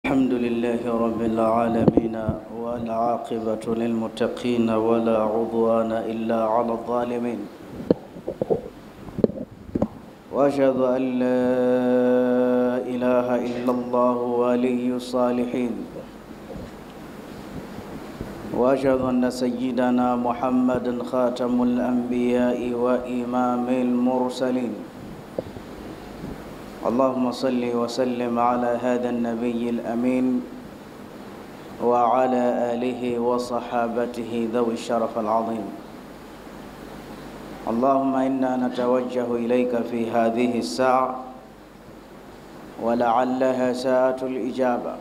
الحمد لله رب العالمين والعاقبة للمتقين ولا عدوان إلا على الظالمين وأشهد أن لا إله إلا الله ولي الصالحين وأشهد أن سيدنا محمد خاتم الأنبياء وإمام المرسلين اللهم صل وسلم على هذا النبي الأمين وعلى آله وصحابته ذوي الشرف العظيم اللهم إنا نتوجه إليك في هذه الساعة ولعلها ساعة الإجابة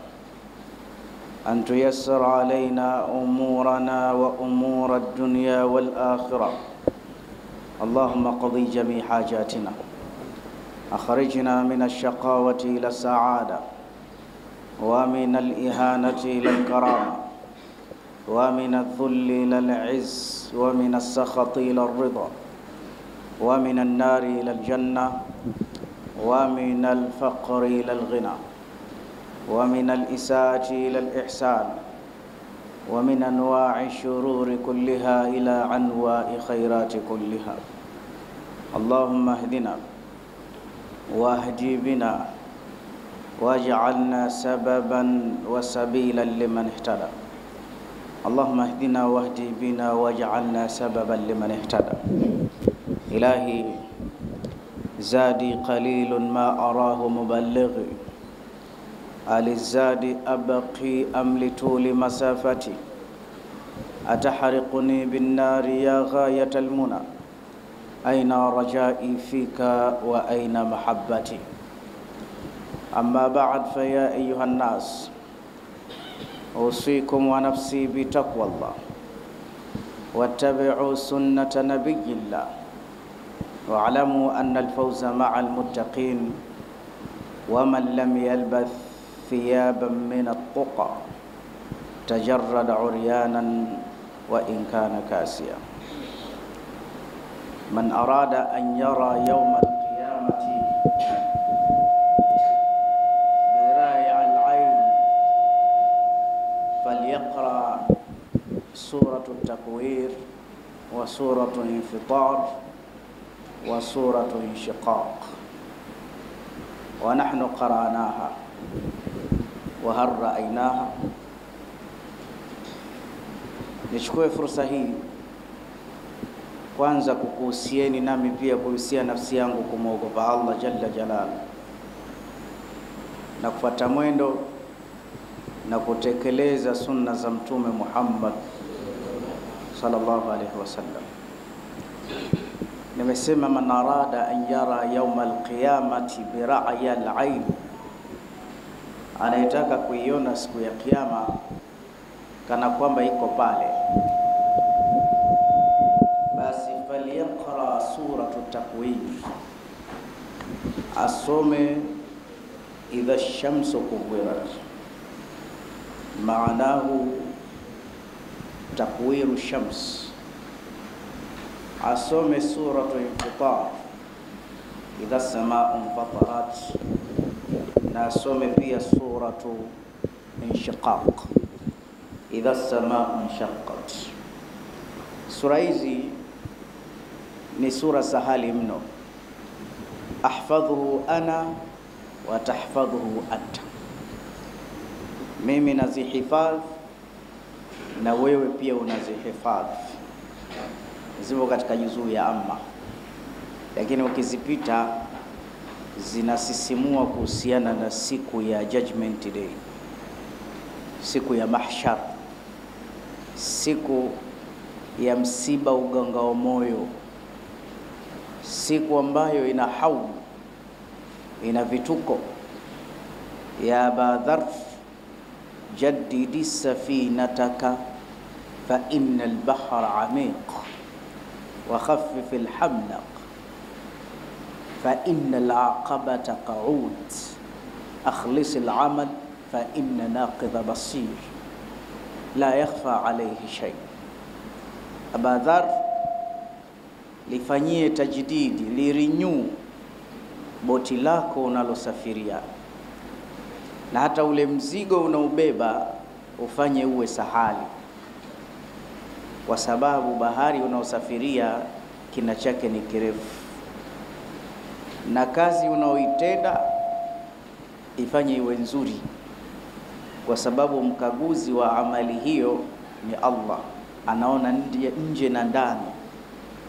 أن تيسر علينا أمورنا وأمور الدنيا والآخرة اللهم قضي جميع حاجاتنا أخرجنا من الشقاوة إلى السعادة ومن الإهانة إلى الكرامة ومن الذل إلى العز ومن السخط إلى الرضا ومن النار إلى الجنة ومن الفقر إلى الغنى ومن الإساءة إلى الإحسان ومن أنواع الشرور كلها إلى أنواع خيرات كلها اللهم اهدنا واهدي بنا واجعلنا سببا وسبيلا لمن اهتدى اللهم اهدنا واهدي بنا واجعلنا سببا لمن اهتدى إلهي زادي قليل ما أراه مبلغي الزاد أبقي أم لطول مسافتي أتحرقني بالنار يا غاية المنى أين رجائي فيك وأين محبتي أما بعد فيا أيها الناس أوصيكم ونفسي بتقوى الله واتبعوا سنة نبي الله واعلموا أن الفوز مع المتقين ومن لم يلبث ثيابا من التقى تجرد عريانا وإن كان كاسيا من أراد أن يرى يوم القيامة برائع العين فليقرأ سورة التكوير وسورة الانفطار وسورة الانشقاق ونحن قرأناها وهل رأيناها. Nichukue fursa hii kwanza kukuhusieni nami pia kuhusia nafsi yangu kumwogopa Allah jalla jalal na kufuata mwendo na kutekeleza sunna za mtume Muhammad sallallahu alaihi wasallam. Nimesema man arada an yara yawm alqiyamati bi ra'yi al-ayn, anayetaka kuiona siku ya kiyama kana kwamba iko pale, basi faliyaqra suratu takwir, asome idha ash-shamsu kuwirat, maanahu takwiru shams, asome suratu infitar idha as-samaa'u infatarat, na asome pia suratu inshiqaq idha as-samaa'u inshaqqat. Sura hizi ni sura sahali mno, ahfadhuhu ana wa tahfadhuhu anta, mimi nazihifadhi na wewe pia unazihifadhi. Zipo katika juzuu ya amma, lakini ukizipita zinasisimua kuhusiana na siku ya Judgment Day, siku ya mahshar, siku ya msiba ugangao moyo, siku ambayo ina haul, ina vituko. Ya badhar jaddidi safinataka fa innal bahra amiq wa khaffif alhamlaq fa innal aqabata qa'ud akhlis alamal fa inna naqidha basir la yakhfa alayhi shay. Abadhar, lifanyie tajdidi, lirinyu boti lako unalosafiria, na hata ule mzigo unaobeba ufanye uwe sahali, kwa sababu bahari unaosafiria kina chake ni kirefu, na kazi unaoitenda ifanye iwe nzuri, kwa sababu mkaguzi wa amali hiyo ni Allah. Anaona nje na ndani,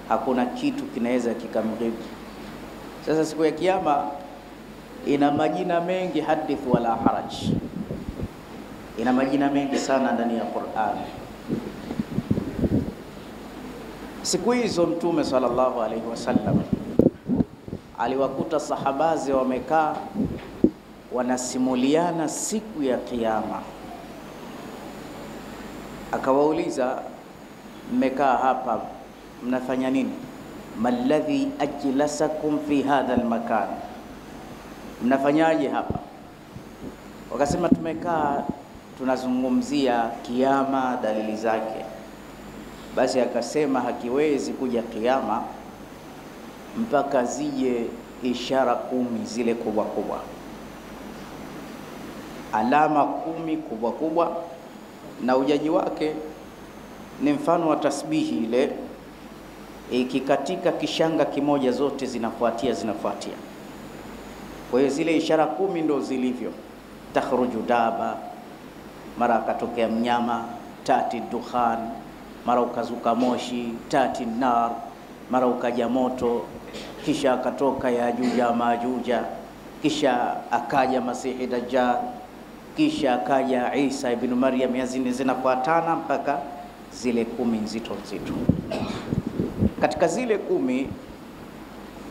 hakuna kitu kinaweza kikamghibbu. Sasa siku ya Kiyama ina majina mengi, hadith wala haraj, ina majina mengi sana ndani ya Qur'an. Siku hizo Mtume sallallahu alaihi wasallam aliwakuta sahabazi wamekaa wanasimuliana siku ya Kiyama. Akawauliza, mmekaa hapa mnafanya nini? Malladhi ajlasakum fi hadha almakan, mnafanyaje hapa? Wakasema, tumekaa tunazungumzia Kiyama, dalili zake. Basi akasema, hakiwezi kuja Kiyama mpaka zije ishara 10 zile kubwa kubwa, alama 10 kubwa kubwa, na ujaji wake ni mfano wa tasbihi ile ikikatika kishanga kimoja zote zinafuatia. Kwa hiyo zile ishara 10 ndo zilivyo. Takhruju daba, mara akatokea mnyama, tati dukhan, mara ukazuka moshi, tati nar, mara ukaja moto, kisha akatoka Yajuja Majuja, kisha akaja Masihi Dajjal, kisha akaja Isa ibn Maryam. Yazini zinafuatana mpaka zile 10 nzito. Katika zile 10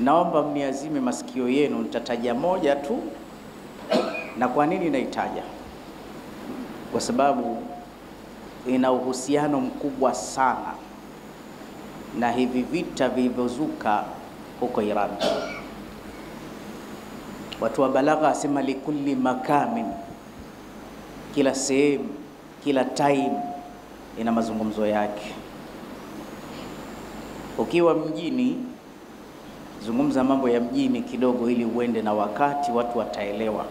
naomba mniazime masikio yenu, nitataja moja tu. Na kwa nini naitaja? Kwa sababu ina uhusiano mkubwa sana na hivi vita vilivyozuka huko Iran. Watu wa balagha asema likulli makamin, kila sehemu, kila time ina mazungumzo yake. Ukiwa mjini, zungumza mambo ya mjini kidogo ili uende na wakati, watu wataelewa.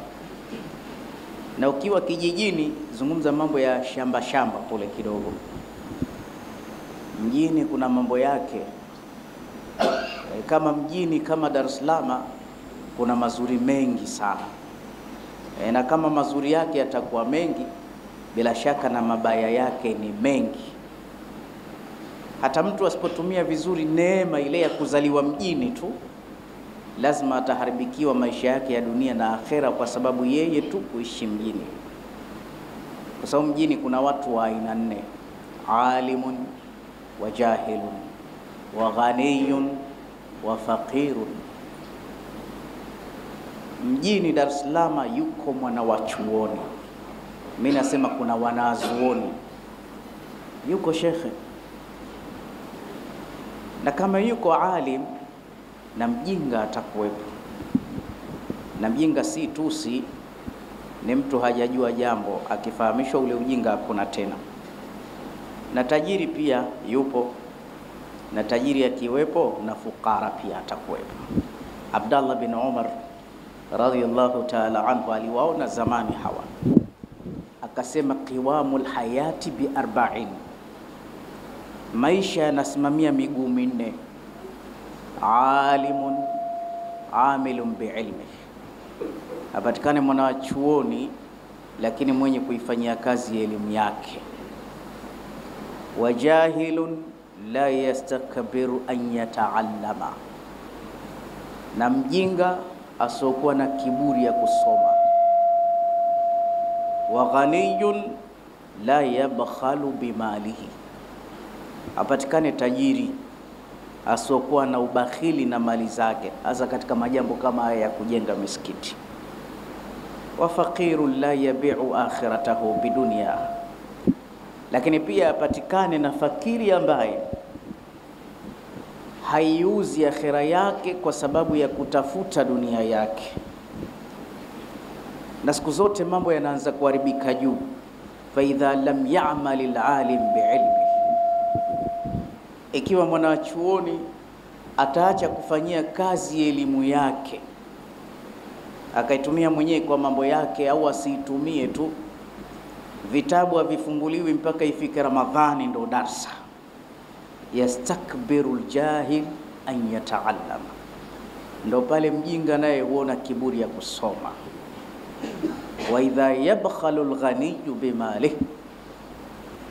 Na ukiwa kijijini, zungumza mambo ya shamba kule kidogo. Mjini kuna mambo yake. Kama mjini kama Dar es Salaam kuna mazuri mengi sana. Na kama mazuri yake yatakuwa mengi, bila shaka na mabaya yake ni mengi. Hata mtu asipotumia vizuri neema ile ya kuzaliwa mjini tu, lazima ataharibikiwa maisha yake ya dunia na akhera, kwa sababu yeye tu kuishi mjini. Kwa sababu mjini kuna watu wa aina 4: alimun wa jahilun wa ghaniyun wa faqirun. Mjini Dar es Salaam yuko mwana wa chuoni, mimi nasema kuna wanazuoni, yuko shekhe, na kama yuko alim na mjinga atakuwepo. Na mjinga si tusi, ni mtu hajajua jambo, akifahamishwa ule ujinga hakuna tena. Na tajiri pia yupo, na tajiri akiwepo na fukara pia atakuwepo. Abdallah bin Umar radhiyallahu ta'ala anhu aliwaona zamani hawa, akasema qiwamul hayati bi 40, maisha yanasimamia miguu 4: alimun amilun biilmi, apatikane mwana chuoni lakini mwenye kuifanyia kazi elimu yake. Wajahilun la yastakbiru an yataallama, na mjinga asokuwa na kiburi ya kusoma. Wa ghaniyun la yabkhalu bimalihi, apatikane tajiri asokuwa na ubakhili na mali zake, hasa katika majambo kama haya ya kujenga misikiti. Wa faqirun la yabi'u akhiratahu bidunya, lakini pia apatikane na fakiri ambaye haiuzi akhira yake kwa sababu ya kutafuta dunia yake. Na siku zote mambo yanaanza kuharibika juu. Fa idha lam ya'mal al-alim bi'ilmi, ikiwa mwanachuoni ataacha kufanyia kazi elimu yake, akaitumia mwenyewe kwa mambo yake, au asiitumie tu. Vitabu havifunguliwi mpaka ifike Ramadhani ndo darsa. Yastakbiru aljahil an yataallama, ndo pale mjinga naye huona kiburi ya kusoma. Wa idha yabkhalu alghaniyu bimalihi,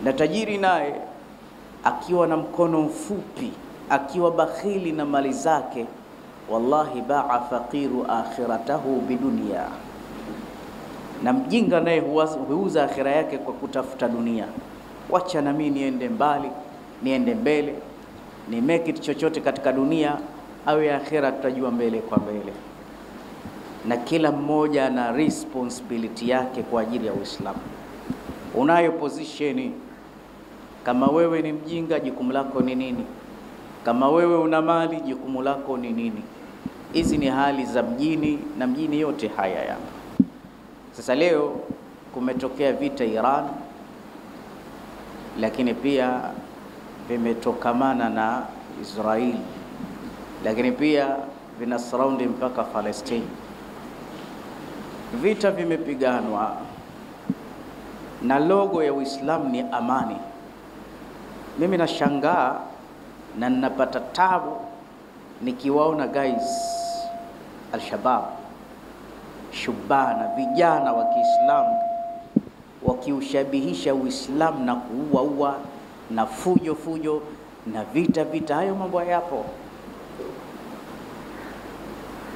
na tajiri naye akiwa na mkono mfupi, akiwa bakhili na mali zake, wallahi baa faqiru akhiratahu bidunya, na mjinga naye huuza akhira yake kwa kutafuta dunia. Wacha na mimi niende mbali, niende mbele, ni make it chochote katika dunia au ya akhira, tutajua mbele kwa mbele. Na kila mmoja ana responsibility yake kwa ajili ya Uislamu. Unayo position. Kama wewe ni mjinga, jukumu lako ni nini? Kama wewe una mali, jukumu lako ni nini? Hizi ni hali za mjini, na mjini yote haya ya. Sasa leo kumetokea vita Iran, lakini pia vimetokamana na Israeli, lakini pia vina surround mpaka Palestine. Vita vimepiganwa na logo ya Uislamu ni amani. Mimi nashangaa na ninapata tabu nikiwaona guys al-shabab, shubana, vijana wa Kiislamu wakiushabihisha Uislamu na kuua na fujo na vita. Hayo mambo yapo.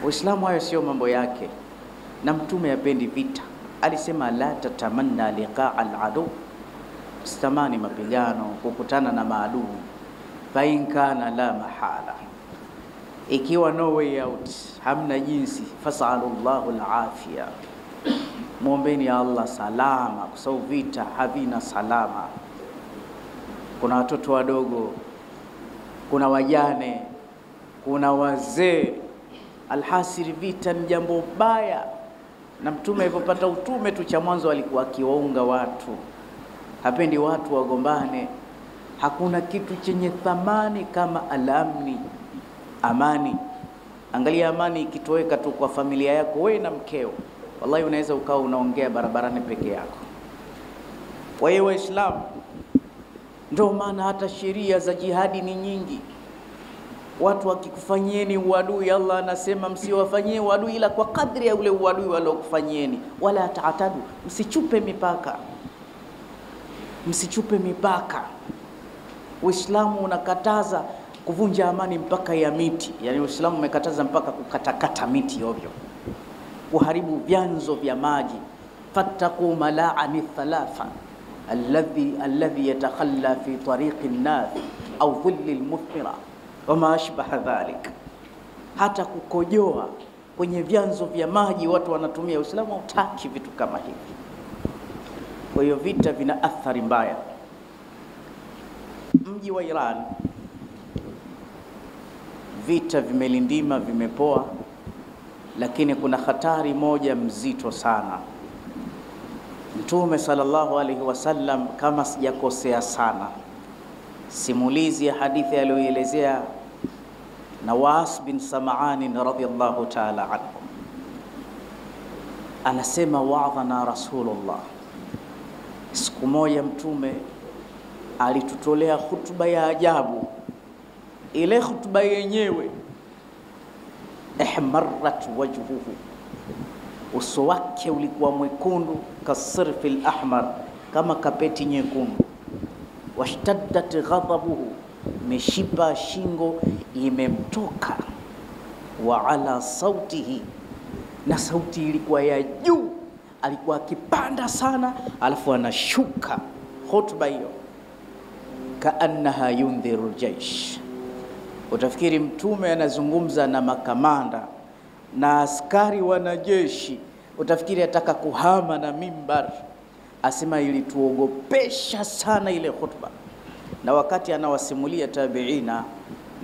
Uislamu hayo sio mambo yake, na Mtume hapendi vita. Alisema la tatamanna liqaa al-adu, sitamani mapigano, kukutana na maadui. Fa in kana la mahala, ikiwa no way out, hamna jinsi, fasalullahu al-afia, muombeni Allah salama, kwa sababu vita havina salama. Kuna watoto wadogo, kuna wajane, kuna wazee. Alhasiri, vita ni jambo baya. Na Mtume alipopata utume tu, cha mwanzo alikuwa akiwaunga watu. Hapendi watu wagombane. Hakuna kitu chenye thamani kama alamni, amani. Angalia amani ikitoweka tu kwa familia yako, wewe na mkeo, wallahi unaweza ukawa unaongea barabarani peke yako. Kwa hiyo Waislamu, ndio maana hata sheria za jihadi ni nyingi. Watu wakikufanyieni uadui, Allah anasema msiwafanyie uadui ila kwa kadri ya ule uadui waliokufanyieni. Wala taatadu, msichupe mipaka. Msichupe mipaka. Uislamu unakataza kuvunja amani mpaka ya miti. Yani Uislamu umekataza mpaka kukatakata miti ovyo, kuharibu vyanzo vya maji. Fattaqu mala'ani thalatha alladhi yatakhalla fi tariqi an-nas au dhilli al-muthmira wama ashbaha dhalik. Hata kukojoa kwenye vyanzo vya maji watu wanatumia. Uislamu hautaki vitu kama hivi. Kwa hiyo vita vina athari mbaya. Mji wa Iran, vita vimelindima, vimepoa, lakini kuna hatari moja mzito sana. Mtume sallallahu alaihi wasallam, kama sijakosea sana, simulizi ya hadithi aliyoelezea Nawas bin Sam'an radhiyallahu ta'ala anhu, anasema wa'adhana Rasulullah, siku moja Mtume alitutolea hutuba ya ajabu. Ile hutuba yenyewe, ihmarrat wajhuhu, uso wake ulikuwa mwekundu, kasirfil ahmar, kama kapeti nyekundu. Washtaddat ghadabuhu, mishipa shingo imemtoka. Wa ala sautihi, na sauti ilikuwa ya juu, alikuwa akipanda sana alafu anashuka. Hotuba hiyo kaannaha yundhiru jaish, utafikiri Mtume anazungumza na makamanda na askari wanajeshi, utafikiri ataka kuhama na mimbar. Asema ilituogopesha sana ile khutba, na wakati anawasimulia tabiina,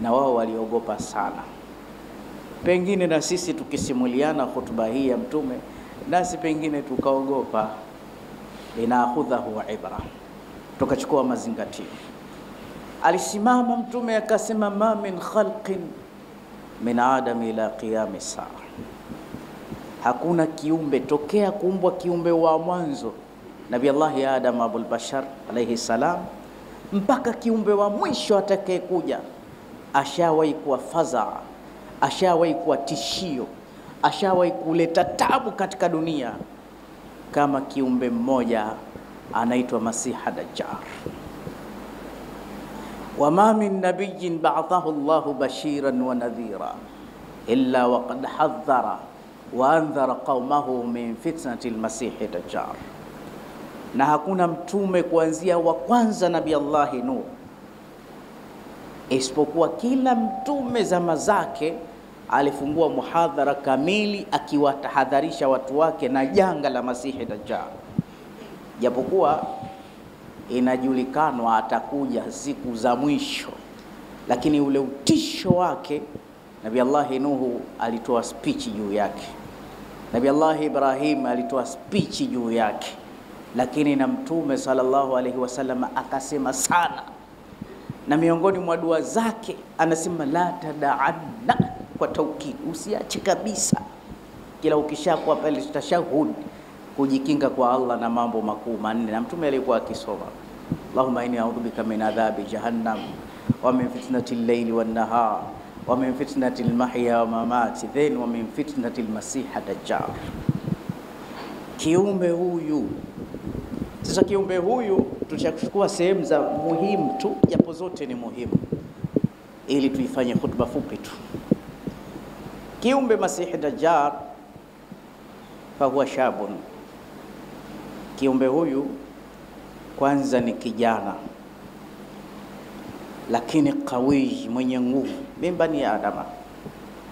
na wao waliogopa sana. Pengine na sisi tukisimuliana khutba hii ya Mtume, nasi pengine tukaogopa. Linakhudhahu ibra, tukachukua mazingatio. Alisimama Mtume akasema, ma min khalqin min adam ila qiyam saa, Hakuna kiumbe tokea kuumbwa kiumbe wa mwanzo Nabii Allah Adam Abul Bashar alayhi salam mpaka kiumbe wa mwisho atakayekuja, ashawahi kuwa fadhaa, ashawahi kuwa tishio, ashawahi kuleta tabu katika dunia kama kiumbe mmoja anaitwa Masiha Dajjal. Wama min nabiyyin ba'athahu Allahu bashiran wa nadhira illa waqad hadhara wa andhara qaumahu min fitnati al-Masihi Dajjal. Na hakuna mtume kuanzia wa kwanza Nabii Allah Nuh, isipokuwa kila mtume zama zake alifungua muhadhara kamili akiwatahadharisha watu wake na janga la Masihi Dajjal. Japokuwa inajulikanwa atakuja siku za mwisho, lakini ule utisho wake Nabii Allah Nuhu alitoa speech juu yake, Nabii Allah Ibrahim alitoa speech juu yake, lakini na Mtume sallallahu alaihi wasallam akasema sana, na miongoni mwa dua zake anasema la tada'anna, kwa taukid, usiache kabisa kila ukishakuwa pale tashahud kujikinga kwa Allah na mambo makuu manne, na Mtume alikuwa akisoma Allahumma inni a'udhu bika min adhabi jahannam wa min fitnati al-layli wan-nahar wa min fitnati al-mahya wa mamati then wa min fitnati al-masih ad-dajjal. Kiumbe huyu sasa, kiumbe huyu tutachukua sehemu za muhimu tu, japo zote ni muhimu, ili tuifanye hutuba fupi tu. Kiumbe Masih Dajjal fa huwa shabun, kiumbe huyu kwanza ni kijana lakini qawi, mwenye nguvu, mimba ni Adama,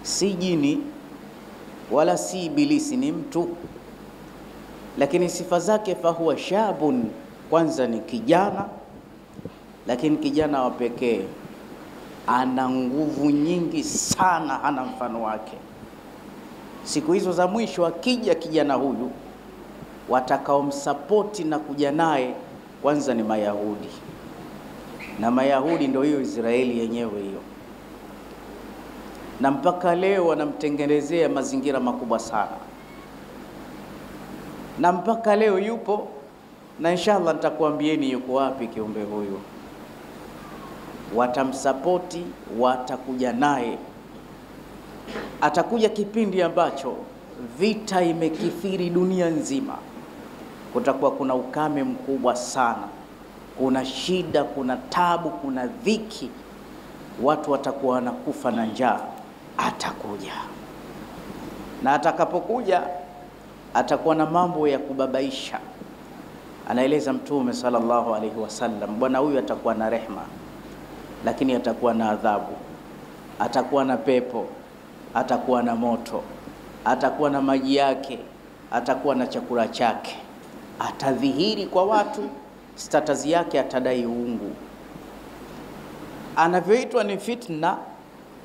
si jini wala si ibilisi, ni mtu. Lakini sifa zake fa huwa shabun, kwanza ni kijana, lakini kijana wa pekee, ana nguvu nyingi sana, hana mfano wake. Siku hizo za mwisho akija kijana huyu, watakaomsapoti na kuja naye kwanza ni Mayahudi, na Mayahudi ndio hiyo Israeli yenyewe hiyo, na mpaka leo wanamtengenezea mazingira makubwa sana, na mpaka leo yupo, na inshallah nitakuambieni yuko wapi kiumbe huyu. Watamsapoti, watakuja naye. Atakuja kipindi ambacho vita imekithiri dunia nzima, kutakuwa kuna ukame mkubwa sana, kuna shida, kuna tabu, kuna dhiki, watu watakuwa wanakufa na njaa. Atakuja, na atakapokuja atakuwa na mambo ya kubabaisha. Anaeleza Mtume sallallahu alaihi wasallam, bwana huyu atakuwa na rehma, lakini atakuwa na adhabu, atakuwa na pepo, atakuwa na moto, atakuwa na maji yake, atakuwa na chakula chake, atadhihiri kwa watu, status yake atadai uungu. Anavyoitwa ni fitna,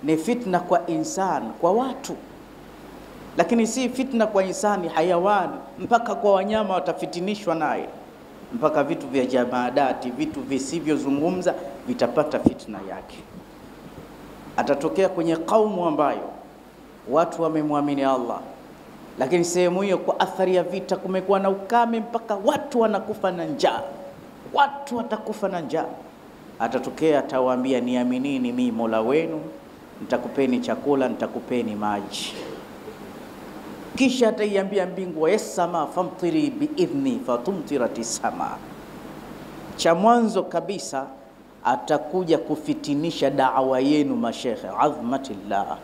ni fitna kwa insan, kwa watu, lakini si fitna kwa insani hayawani, mpaka kwa wanyama watafitinishwa naye, mpaka vitu vya jamaadati, vitu visivyozungumza vitapata fitna yake. Atatokea kwenye kaumu ambayo watu wamemwamini Allah, lakini sehemu hiyo kwa athari ya vita kumekuwa na ukame, mpaka watu wanakufa na njaa, watu watakufa na njaa. Atatokea atawaambia, niaminini mimi Mola wenu, nitakupeni chakula, nitakupeni maji. Kisha ataiambia mbingu, wa yasama famtiri biidhni fatumtirati sama. Cha mwanzo kabisa atakuja kufitinisha da'wa yenu mashekhe, azmatillah.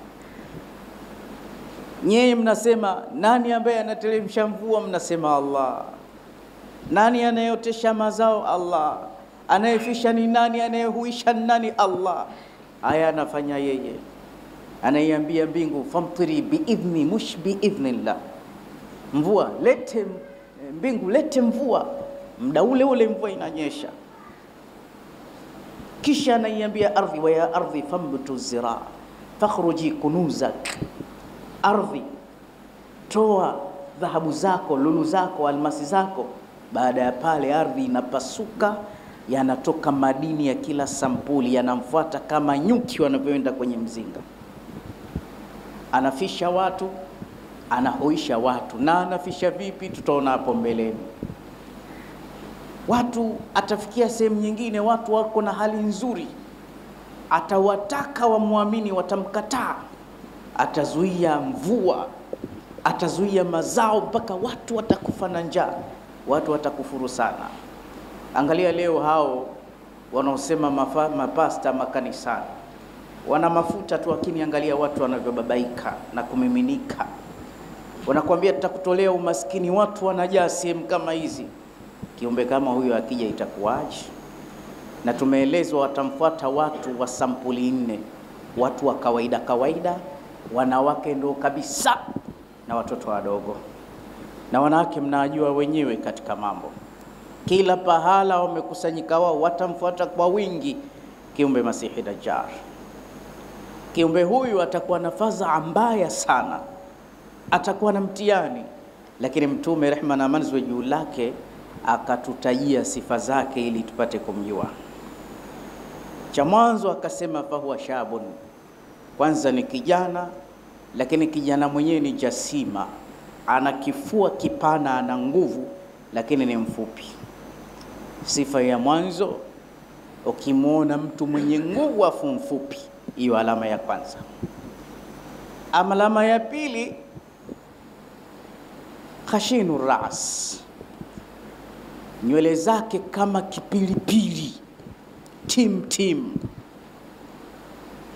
Nyinyi mnasema nani ambaye anateremsha mvua? Mnasema Allah. Nani anayotesha mazao? Allah. Anayefisha ni nani? Anayehuisha ni nani? Allah. Haya anafanya yeye. Anaiambia mbingu, famtiri biidhni mush biidhnillah, mvua lete, mbingu lete mvua, muda ule ule mvua inanyesha. Kisha anaiambia ardhi, wa ya ardhi fambutu zira fakhruji kunuzak, ardhi toa dhahabu zako, lulu zako, almasi zako. Baada ya pale ardhi inapasuka, yanatoka madini ya kila sampuli, yanamfuata kama nyuki wanavyoenda kwenye mzinga. Anafisha watu, anahuisha watu. Na anafisha vipi? Tutaona hapo mbeleni. Watu atafikia sehemu nyingine, watu wako na hali nzuri, atawataka wamwamini, watamkataa. Atazuia mvua, atazuia mazao, mpaka watu watakufa na njaa, watu watakufuru sana. Angalia leo hao wanaosema mapasta makanisani wana mafuta tu, lakini angalia watu wanavyobabaika na kumiminika. Wanakuambia tutakutolea umaskini, watu wanajaa sehemu kama hizi. Kiumbe kama huyo akija itakuwaje? Na tumeelezwa watamfuata watu wa sampuli 4, watu wa kawaida kawaida, wanawake ndo kabisa, na watoto wadogo. Na wanawake mnajua wenyewe katika mambo, kila pahala wamekusanyika wao, watamfuata kwa wingi kiumbe Masihi Dajjal. Kiumbe huyu atakuwa na fadhaa mbaya sana, atakuwa na mtihani, lakini Mtume rehma na amani ziwe juu lake akatutajia sifa zake ili tupate kumjua. Cha mwanzo akasema fahuwa shabun, kwanza ni kijana, lakini kijana mwenyewe ni jasima, ana kifua kipana, ana nguvu, lakini ni mfupi. Sifa ya mwanzo, ukimwona mtu mwenye nguvu afu mfupi, hiyo alama ya kwanza. Ama alama ya pili, khashinu ras, nywele zake kama kipilipili, tim,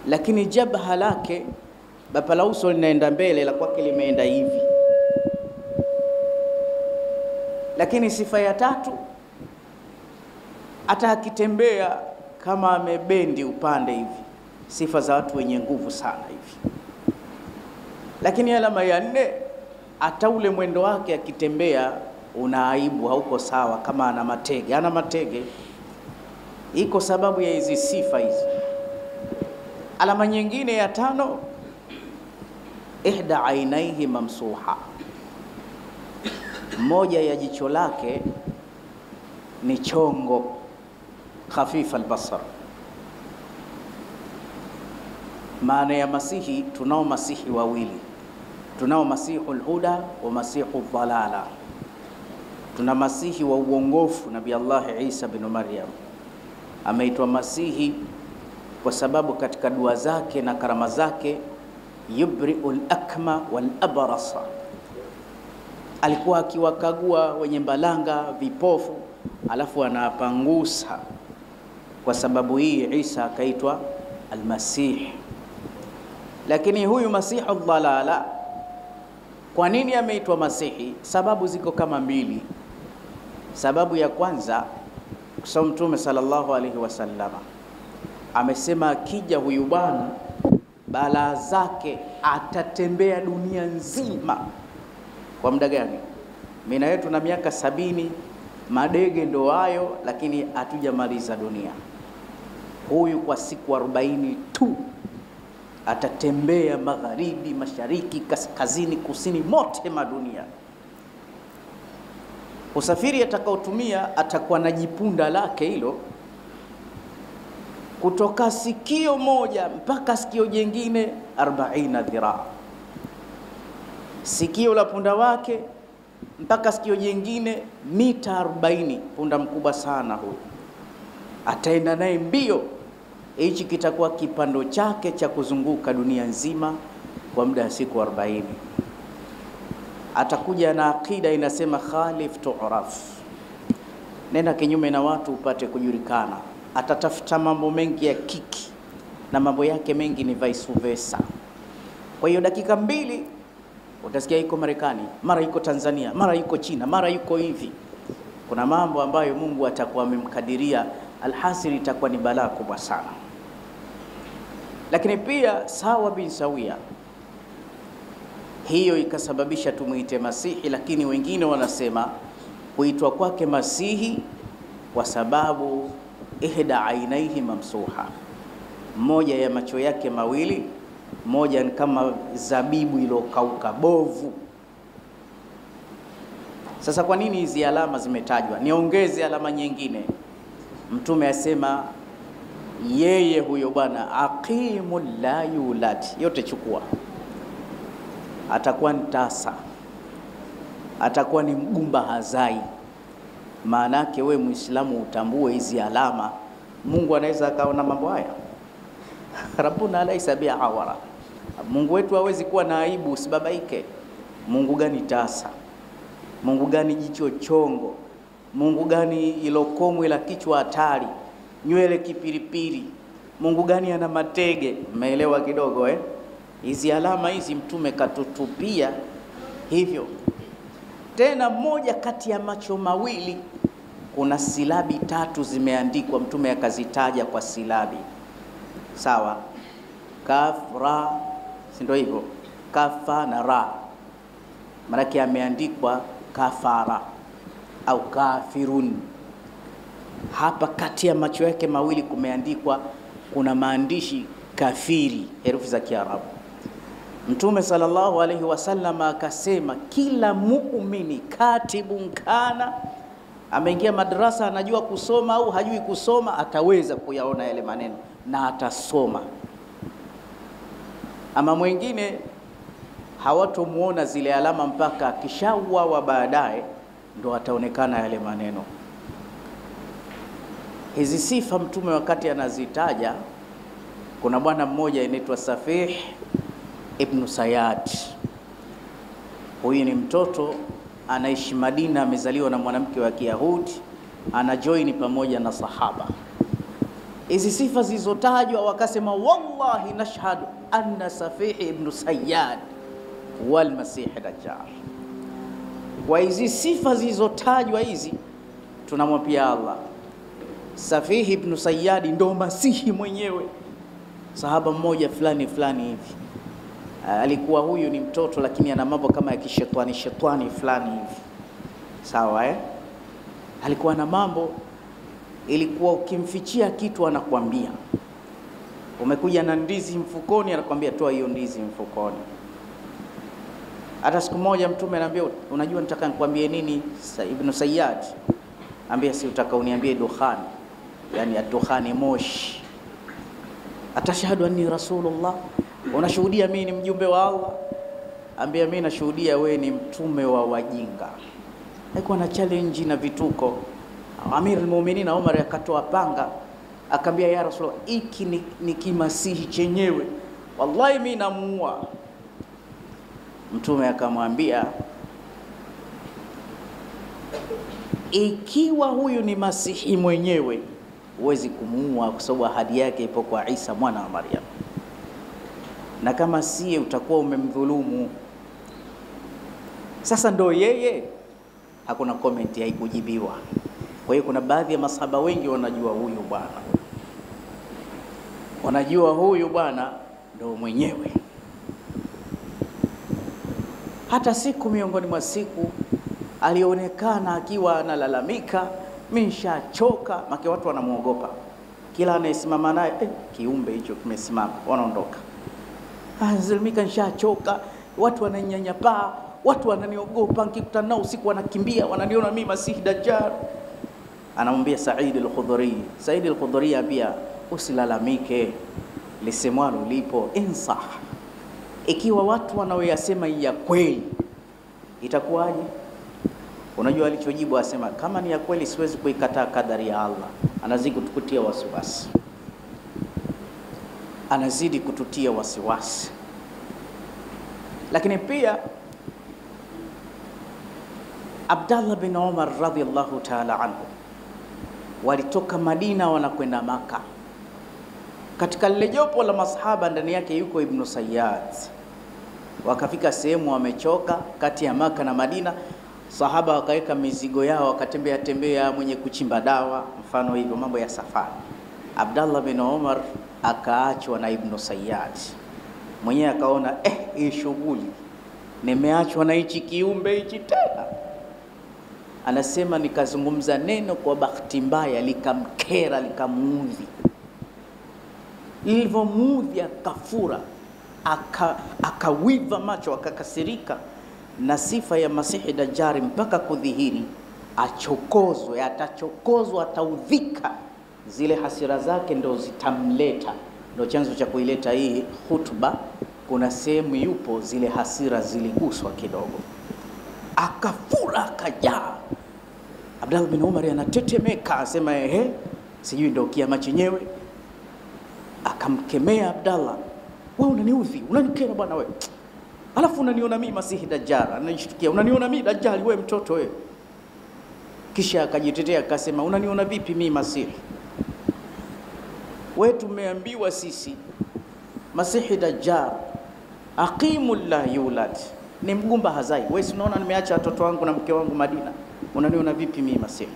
lakini jabha lake, bapa la uso linaenda mbele, la kwake limeenda hivi. Lakini sifa ya tatu, hata akitembea kama amebendi upande hivi, sifa za watu wenye nguvu sana hivi. Lakini alama ya 4, hata ule mwendo wake akitembea unaaibu, hauko sawa, kama ana matege. Iko sababu ya hizi sifa hizi. Alama nyingine ya 5, ihda ainaihi mamsuha, moja ya jicho lake ni chongo, khafifa albasar. Maana ya masihi, tunao masihi wawili, tunao masihu alhuda wa masihu dhalala. Tuna masihi wa uongofu, Nabii Allah Isa bin Maryam ameitwa masihi kwa sababu katika dua zake na karama zake, yubri'ul akma wal abrasa, alikuwa akiwakagua wenye mbalanga, vipofu, alafu anapangusa. Kwa sababu hii Isa akaitwa almasih. Lakini huyu masihu dhalala, kwa nini ameitwa masihi? Sababu ziko kama 2. Sababu ya kwanza, kwa Mtume sallallahu alaihi wasallam amesema akija huyu bwana, balaa zake atatembea dunia nzima. Kwa muda gani? Mimi na wewe tuna miaka 70, madege ndo hayo, lakini hatujamaliza dunia. Huyu kwa siku 40 tu atatembea magharibi, mashariki, kaskazini, kusini, mote madunia. Usafiri atakaotumia atakuwa na jipunda lake hilo, kutoka sikio moja mpaka sikio jingine 40 dhiraa. Sikio la punda wake mpaka sikio jingine mita 40. Punda mkubwa sana huyu, ataenda naye mbio. Hichi kitakuwa kipando chake cha kuzunguka dunia nzima kwa muda wa siku 40. Atakuja na akida inasema khalif tu'raf, nenda kinyume na watu upate kujulikana. Atatafuta mambo mengi ya kiki na mambo yake mengi ni vice versa. Kwa hiyo dakika 2 utasikia yuko Marekani, mara yuko Tanzania, mara yuko China, mara yuko hivi. Kuna mambo ambayo Mungu atakuwa amemkadiria, alhasili itakuwa ni balaa kubwa sana. Lakini pia sawa bin sawia, hiyo ikasababisha tumuite masihi. Lakini wengine wanasema kuitwa kwake masihi kwa sababu ihda ainaihi mamsuha, moja ya macho yake mawili, moja ni kama zabibu ilokauka bovu. Sasa kwa nini hizi alama zimetajwa? Niongeze alama nyingine. Mtume asema yeye huyo bwana aqimul la yulad, yote chukua. atakuwa ni tasa, atakuwa ni mgumba hazai. Maana yake we Muislamu utambue hizi alama. Mungu anaweza akaona mambo haya? Rabbuna laysa bi'awara. Mungu wetu hawezi kuwa na aibu, usibabaike. Mungu gani tasa? Mungu gani jicho chongo? Mungu gani ilokomwe la kichwa hatari, nywele kipiripiri? Mungu gani ana matege? Umeelewa kidogo eh? Hizi alama hizi Mtume katutupia hivyo. Tena moja kati ya macho mawili kuna silabi 3 zimeandikwa, Mtume akazitaja kwa silabi. Sawa? Kaf, ra, si ndio hivyo? Kafa na ra. Maana ameandikwa kafara au kafirun. Hapa kati ya macho yake mawili kumeandikwa, kuna maandishi kafiri, herufi za Kiarabu. Mtume sallallahu alaihi wasallam akasema kila muumini katibun kana, ameingia madrasa, anajua kusoma au hajui kusoma, ataweza kuyaona yale maneno na atasoma. Ama mwingine hawatomuona zile alama mpaka akishauawa, baadaye ndo ataonekana yale maneno. Hizi sifa Mtume wakati anazitaja, kuna bwana mmoja anaitwa Safih ibn Sayyad. Huyu ni mtoto anaishi Madina, amezaliwa na mwanamke wa Kiyahudi, anajoini pamoja na sahaba. Hizi sifa zilizotajwa wakasema, wallahi nashhadu anna Safih ibn Sayyad wal Masih Dajjal. Kwa hizi sifa zilizotajwa hizi, tunamwapia Allah, Safih ibn Sayyad ndo Masihi mwenyewe. Sahaba mmoja fulani hivi, alikuwa huyu ni mtoto lakini ana mambo kama ya kishetani fulani hivi. Sawa eh? Alikuwa na mambo, ilikuwa ukimfichia kitu anakuambia. Umekuja na ndizi mfukoni, anakuambia toa hiyo ndizi mfukoni. Hata siku moja Mtume anambia, unajua nitaka nikwambie nini Ibn Sayyad? Ambia, si utaka uniambie dukhani, yani dukhani moshi. Atashhadu anni rasulullah, unashuhudia mimi ni mjumbe wa Allah? Ambia, mimi nashuhudia wewe ni mtume wa wajinga. Haikuwa na challenge na vituko. Amir al-Mu'minin Umar akatoa panga, akamwambia, ya Rasulullah, hiki ni kimasihi chenyewe, wallahi mimi namuua. Mtume akamwambia, ikiwa huyu ni Masihi mwenyewe huwezi kumuua, kwa sababu ahadi yake ipo kwa Isa mwana wa Maryam, na kama siye utakuwa umemdhulumu. Sasa ndo yeye, hakuna comment, haikujibiwa. Kwa hiyo kuna baadhi ya masahaba wengi wanajua huyu bwana, ndo mwenyewe. Hata siku miongoni mwa siku alionekana akiwa analalamika, mimi nishachoka. Maki watu wanamuogopa, kila anayesimama naye kiumbe hicho kimesimama, wanaondoka. Zalimika, nishachoka, watu wananyanyapaa, watu wananiogopa, nikikutana nao usiku wanakimbia, wananiona mimi Masihi Dajjal. Anamwambia Said al-Khudri, pia usilalamike, lisemwalo lipo, insah. Ikiwa watu wanaoyasema ya kweli, itakuwaje? Unajua alichojibu, asema kama ni ya kweli siwezi kuikataa kadari ya Allah. Anazidi kututia wasiwasi, Lakini pia Abdallah bin Umar radhiyallahu ta'ala anhu walitoka Madina wanakwenda Maka. Katika lile jopo la masahaba ndani yake yuko Ibn Sayyad. Wakafika sehemu wamechoka kati ya Maka na Madina, sahaba wakaweka mizigo yao, wakatembea mwenye kuchimba dawa, mfano hivyo, mambo ya safari. Abdallah bin Umar akaachwa na Ibn Sayyad. Mwenyewe akaona hii shughuli nimeachwa na hichi kiumbe hichi tena. Anasema nikazungumza neno kwa bahati mbaya, likamkera, likamuudhi. Lilivyomuudhi akafura, akawiva macho, akakasirika. Na sifa ya Masihi Dajjal mpaka kudhihiri, achokozwe, atachokozwa, ataudhika. Zile hasira zake ndo zitamleta, ndo chanzo cha kuileta hii hutuba kuna sehemu yupo zile hasira ziliguswa kidogo, akafura akajaa. Abdallah bin Umar anatetemeka, asema sijui ndio kiama chenyewe. Akamkemea Abdallah, wewe unaniudhi, unanikera bwana wewe, alafu unaniona mimi Masihi Dajjal. Ananishtukia, unaniona mimi Dajjal wewe mtoto wewe. Kisha akajitetea akasema, unaniona vipi mimi Masihi? Wewe tumeambiwa sisi Masihi Dajjal aqimul la yulad, ni mgumba hazai. Wewe si unaona nimeacha watoto wangu na mke wangu Madina, unaniona vipi mimi Masihi?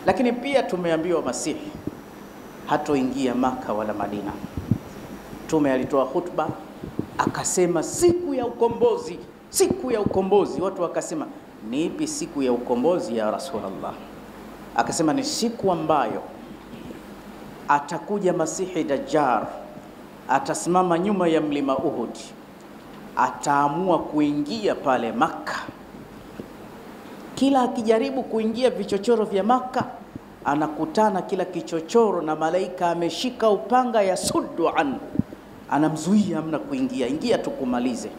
Lakini pia tumeambiwa Masihi hatoingia Maka wala Madina. Mtume alitoa khutba akasema siku ya ukombozi, siku ya ukombozi. Watu wakasema ni ipi siku ya ukombozi ya Rasulullah? Akasema ni siku ambayo atakuja Masihi Dajjal, atasimama nyuma ya mlima Uhud, ataamua kuingia pale Maka. Kila akijaribu kuingia vichochoro vya Maka, anakutana kila kichochoro na malaika ameshika upanga ya suddu anhu, anamzuia amna kuingia, ingia tukumalize.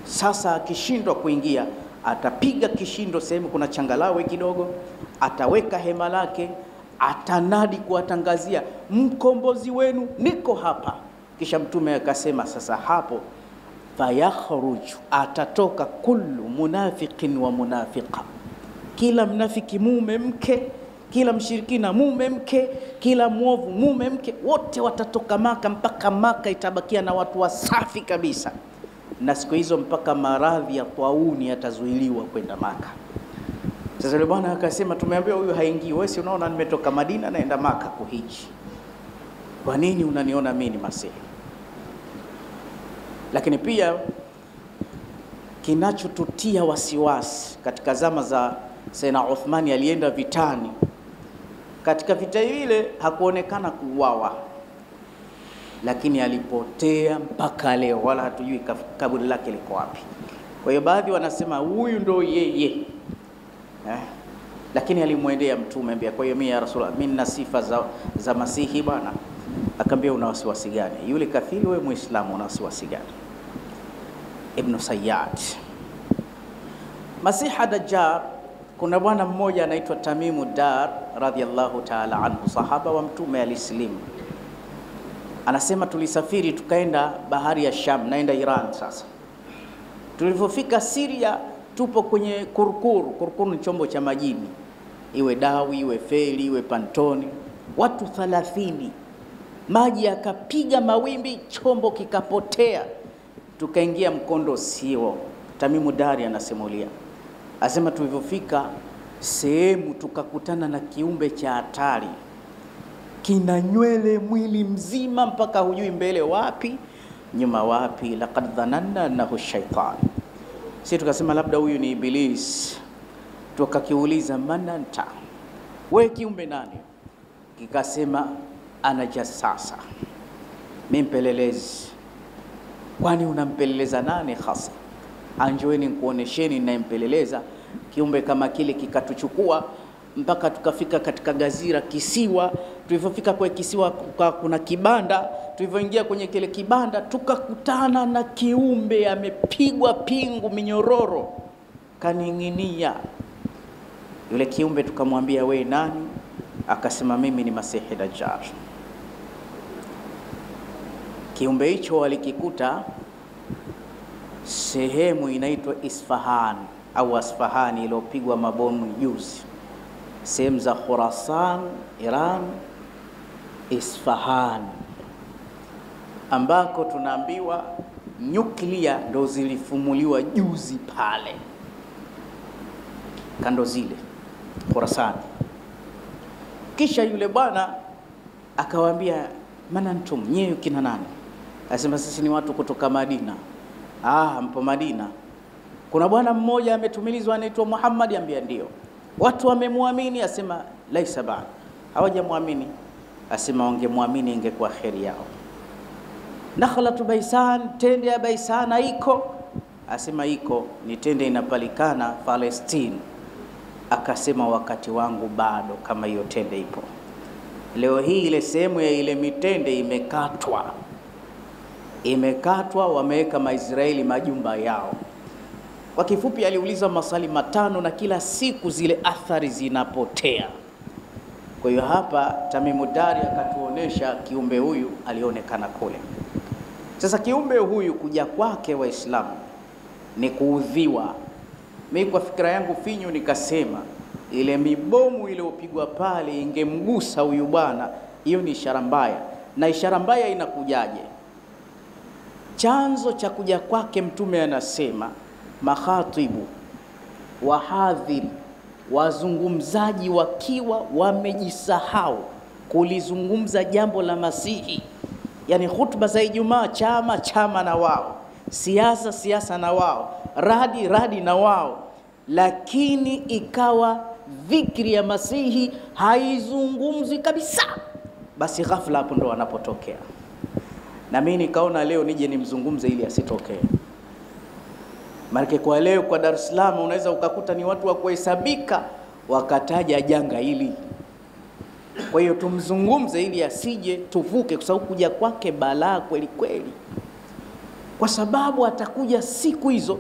Sasa akishindwa kuingia, atapiga kishindo sehemu kuna changalawe kidogo, ataweka hema lake, atanadi kuwatangazia mkombozi wenu niko hapa. Kisha Mtume akasema sasa hapo fayakhruju, atatoka kullu munafiqin wa munafiqa, kila mnafiki mume mke, kila mshirikina mume mke, kila muovu mume mke, wote watatoka Maka, mpaka Maka itabakia na watu wasafi kabisa. Na siku hizo mpaka maradhi ya tauni yatazuiliwa kwenda Maka. Sasa yule bwana akasema, tumeambiwa huyu haingii, wewe si unaona nimetoka Madina naenda Maka kuhiji, kwa nini unaniona mimi ni Masihi? Lakini pia kinachotutia wasiwasi katika zama za Sayyidina Uthmani, alienda vitani. Katika vita ile hakuonekana kuuawa, lakini alipotea mpaka leo, wala hatujui kaburi lake liko wapi. Kwa hiyo baadhi wanasema huyu ndo yeye, lakini alimwendea Mtume ambia, kwa hiyo mimi ya Rasulullah, mimi nina sifa za Masihi bwana. Akamwambia, una wasiwasi gani? Yule kafiri, wewe Muislamu una wasiwasi gani? Ibn Sayyad. Masihi Dajjal, kuna bwana mmoja anaitwa Tamimu Dar radhiyallahu ta'ala anhu, sahaba wa Mtume alislimu. Anasema tulisafiri tukaenda bahari ya Sham, naenda Iran. Sasa tulipofika Syria, tupo kwenye kurukuru. Kurukuru ni chombo cha majini, iwe dawi, iwe feli, iwe pantoni. Watu 30, maji yakapiga mawimbi, chombo kikapotea, tukaingia mkondo sio. Tamimu Dari anasimulia, asema tulipofika sehemu tukakutana na kiumbe cha hatari, kina nywele mwili mzima mpaka hujui mbele wapi nyuma wapi. Laqad dhananna annahu shaytan, sisi tukasema labda huyu ni Iblis. Tukakiuliza, mananta, wewe kiumbe nani? Kikasema, ana jasasa, mimi mpelelezi. Kwani unampeleleza nani hasa? Anjoeni nikuonesheni ninayempeleleza. Kiumbe kama kile kikatuchukua mpaka tukafika katika gazira, kisiwa. Tulipofika kwa kisiwa kuna kibanda, tulipoingia kwenye kile kibanda tukakutana na kiumbe amepigwa pingu minyororo, kaning'inia. Yule kiumbe tukamwambia, we nani? Akasema, mimi ni Masihi Dajjal. Kiumbe hicho walikikuta sehemu inaitwa Isfahan au Asfahani, iliyopigwa mabomu juzi, sehemu za Khurasan, Iran, Isfahan, ambako tunaambiwa nyuklia ndo zilifumuliwa juzi pale kando zile Khurasan. Kisha yule bwana akawaambia, manantum, nyewe kina nani? Asema, sisi ni watu kutoka Madina. Mpo Madina? Kuna bwana mmoja ametumilizwa anaitwa Muhammad. Ambia ndio. Watu wamemwamini? Asema, laisa ba'd, hawajamwamini. Asema, wangemwamini ingekuwa kheri yao. Nakhlatu Baisan, tende ya Baisana iko? Asema iko, ni tende inapalikana Palestine. Akasema, wakati wangu bado kama hiyo tende ipo. Leo hii ile sehemu ya ile mitende imekatwa, imekatwa, wameweka Maisraeli majumba yao. Kwa kifupi, aliuliza maswali matano na kila siku zile athari zinapotea. Kwa hiyo hapa Tamimudari akatuonesha kiumbe huyu alionekana kule. Sasa kiumbe huyu kuja kwake Waislamu ni kuudhiwa. Mimi kwa fikra yangu finyu nikasema ile mibomu iliyopigwa pale ingemgusa huyu bwana, hiyo ni ishara mbaya. Na ishara mbaya inakujaje? Chanzo cha kuja kwake Mtume anasema makhatibu, wahadhiri, wazungumzaji wakiwa wamejisahau kulizungumza jambo la Masihi. Yani hutuba za Ijumaa chama na wao, siasa na wao, radi na wao, lakini ikawa dhikri ya Masihi haizungumzi kabisa. Basi ghafla hapo ndo wanapotokea. Na mimi nikaona leo nije nimzungumze ili asitokee. Maana kwa leo kwa Dar es Salaam unaweza ukakuta ni watu wa kuhesabika wakataja janga hili. Kwa hiyo tumzungumze ili asije tuvuke, kwa sababu kuja kwake balaa kweli kweli. Kwa sababu atakuja siku hizo